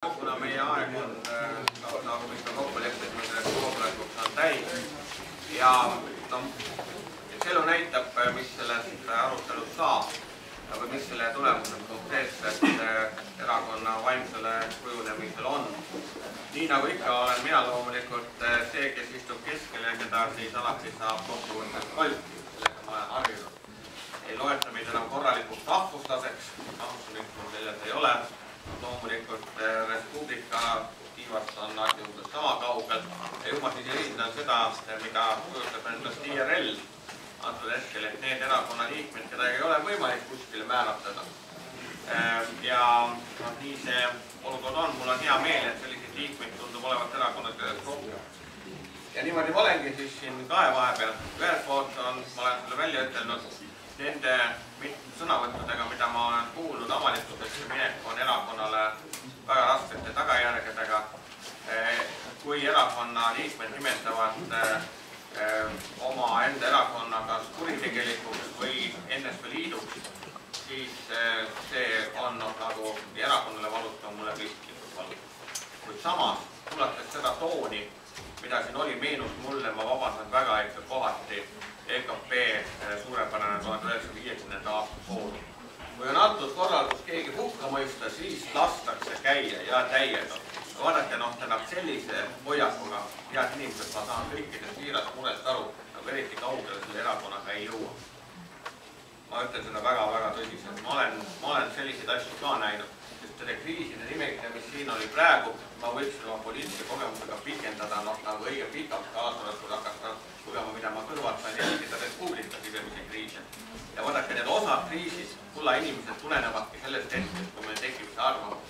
Kuna meie aeg on, nagu mis me kokku leppisime, selleks koosolekuks on täis ja elu näitab, mis sellest arutelust saab või mis selle tulemused konkreetselt erakonna vaimsele kujunemisel on. Nii nagu ikka olen mina loomulikult see, kes istub keskel ja keda siis alati saab kokkuvõttes kolti, sellega ma olen harjunud. Ei loeta meid enam korralikuks rahvuslaseks, rahvuslikul selles ei ole. Loomulikult Respublika tiivast on asjadest sama kaugel ja juba siis esindan seda, mida kujutab endast IRL antud hetkel, et need erakonna liikmed, keda ei ole võimalik kuskile määratleda. Ja nii see olukord on, mul on hea meel, et selliseid liikmeid tundub olevat erakonnad kokku. Ja niimoodi ma olengi siis siin kahe vahepeal. Ühelt poolt on, ma olen sulle välja ütelnud, nende sõnavõttudega, mida ma olen kuulnud avalikkusesse minek on erakonnale väga raskete tagajärgedega. Kui erakonna liikmed nimetavad oma enda erakonna kas kuritegelikuks või NSV Liiduks, siis see on nagu erakonnale valutab mulle risklikult valutab. Kuid samas, kuulates seda tooni, mida siin oli, meenus mulle, ma vabandan väga ikka kohati EKP suurepärane 1950. Aasta foorum. Kui on antud korraldus keegi hukka mõista, siis lastakse käia ja täiega. Vaadake, tähendab sellise hoiakuga, head inimesed, ma saan kõikidest siirast murest aru, nagu eriti kaugele selle erakonnaga ei jõua. Ma ütlen seda väga-väga tõsiselt. Ma olen selliseid asju ka näinud, sest selle kriiside nimekirja, mis siin oli praegu, ma võiksin oma poliitilise kogemusega pikendada nagu õige pikalt kaasa, kui hakata lugema, mida ma kõrvalt sain jälgida Respublika sisemisi kriise. Ja vaadake, need osad kriisis, kulla inimesed tulenevadki sellest hetkest, kui meil tekib see arvamus,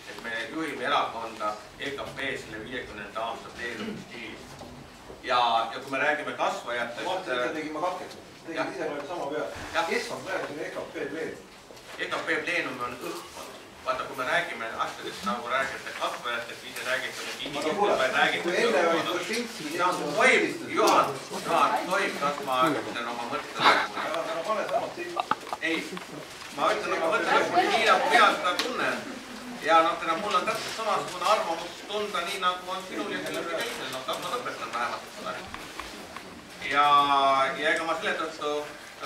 et me juhime erakonda EKP selle 50. Aasta pleenumistiilis. Ja kui me räägime kasvajatest... Vaata, ise tegime katkeks. Tegid ise praegu sama peale. Kes on praegu selle EKP pleenum? EKP pleenum on õhkkond. Vaata, kui me räägime asjadest, nagu räägite kasvajatest, ise räägite inimestest, räägite õhkkonnast. Juhan, tohib, kas ma ütlen oma mõtted? Ei, ma ütlen oma mõtted, nii nagu mina seda tunnen. Ja mul on täpselt samasugune arvamus tunda nii, nagu on sinul ja kellelgi teisel. Ma lõpetan vähemalt seda. Ja ega ma selle tõttu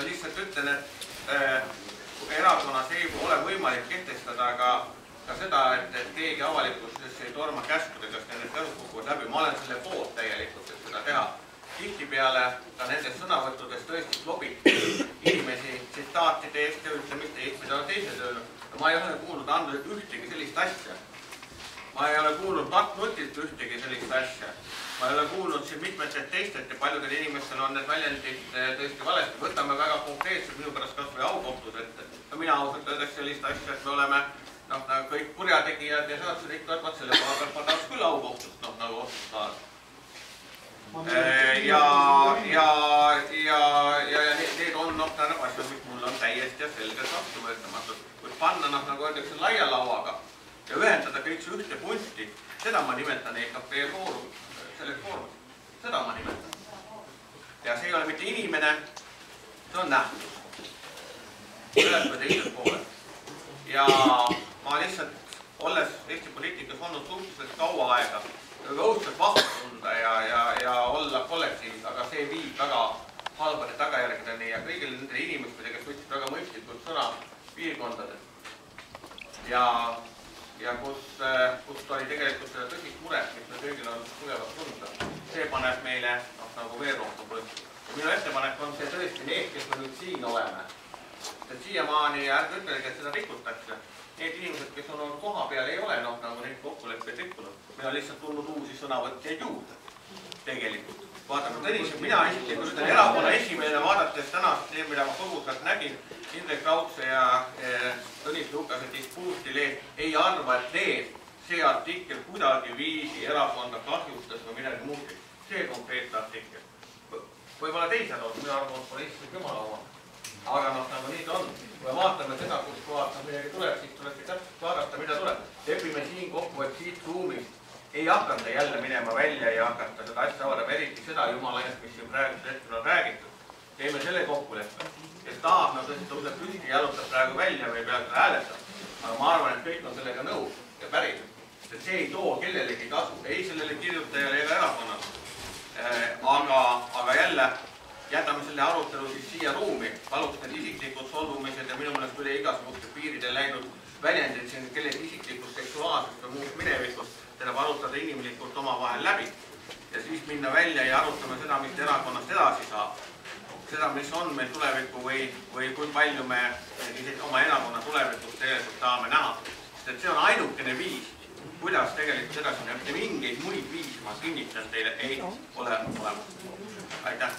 lihtsalt ütlen, et erakonnas ei ole võimalik kehtestada ka seda, et keegi avalikkuses ei torma käskudega, kas nendest elus kukuvad läbi. Ma olen selle poolt täielikult, et seda teha. Tihtipeale ka nendes sõnavõttudes tõesti klobiti inimesi tsitaatide eest ja üldse mitte eest, mida on teised öelnud. Ma ei ole kuulnud andnud ühtegi sellist asja. Ma ei ole kuulnud Mart Nutilt ühtegi sellist asja. Ma ei ole kuulnud siin mitmetelt teistelt ja paljudel inimestel on need väljendid tõesti valesti. Võtame väga konkreetselt minu pärast kas või aukohtus, et mina ausalt öeldes sellist asja, et me oleme kõik kurjategijad ja saadused ikka võtvad selle koha pealt, ma tahaks küll aukohtust nagu otsust saada. Ja need on asjad, mis mul on täiesti ja selgelt vastu võetamatud. Kui panna nagu öeldakse laia lauaga ja ühendada kõik see ühte punti, seda ma nimetan EKP foorumit. Selleks foorumit. Seda ma nimetan. Ja see ei ole mitte inimene, see on nähtus. Ühes või teises poole. Ja ma lihtsalt, olles Eesti poliitikas olnud suhteliselt kaua aega, õudselt vahva tunda ja olla kollektiivis, aga see viib väga halbade tagajärgedeni ja kõigile nendele inimestele, kes võtsid väga mõistlikult sõna piirkondades. Ja kus oli tegelikult seda tõsist muret, mis me kõigil on tugevalt tunda. See paneb meile nagu veel rohkem võttu. Minu ettepanek on see tõesti need, kes me nüüd siin oleme. Et siiamaani ärge ütelge, et seda rikutakse. Need inimesed, kes on olnud koha peal, ei ole nagu neid kokkuleppeid rikkunud. Meil on lihtsalt tulnud uusi sõnavõtjaid juurde. Tegelikult. Vaatame Tõnis, mina isiklikult ütlen erakonna esimene vaadates tänast, mida ma põgusalt nägin, Indrek Raudse ja Tõnis Lukase dispuuti ei arva, et see artikkel kuidagi viisi erakonda kahjustas või midagi muud. See konkreetne artikkel. Võib-olla teised on, minu arvamus pole lihtsalt jumala oma. Aga nagu nii ta on. Kui vaatame seda, kus kohalt midagi tuleb, siis tulebki täpselt vaadata, mida tuleb. Lepime siin kokku, et siit ruumist ei hakata jälle minema välja ja hakata seda asja avaldama, eriti seda jumala eest, mis siin praegu hetkel on räägitud. Teeme selle kokkuleppe, kes tahab, tõuseb püsti ja jalutab praegu välja või peab hääletada. Aga ma arvan, et kõik on sellega nõus ja päriselt. sest see ei too kellelegi kasu, ei sellele kirjutajale ega erakonnale. Aga jälle jätame selle arutelu siis siia ruumi, paluks need isiklikud solvumised ja minu meelest üle igasuguste piiride läinud väljendid siin kellegi isiklikust seksuaalsest või muust minevikust, tuleb arutada inimlikult omavahel läbi ja siis minna välja ja arutame seda, mis erakonnast edasi saab. Seda, mis on meil tulevikku või kui palju me oma erakonna tulevikus tegelikult tahame näha. Sest see on ainukene viis, kuidas tegelikult edasi on. Ja mingeid muid viisi, ma kinnitan teile, ei ole olemas. Aitäh!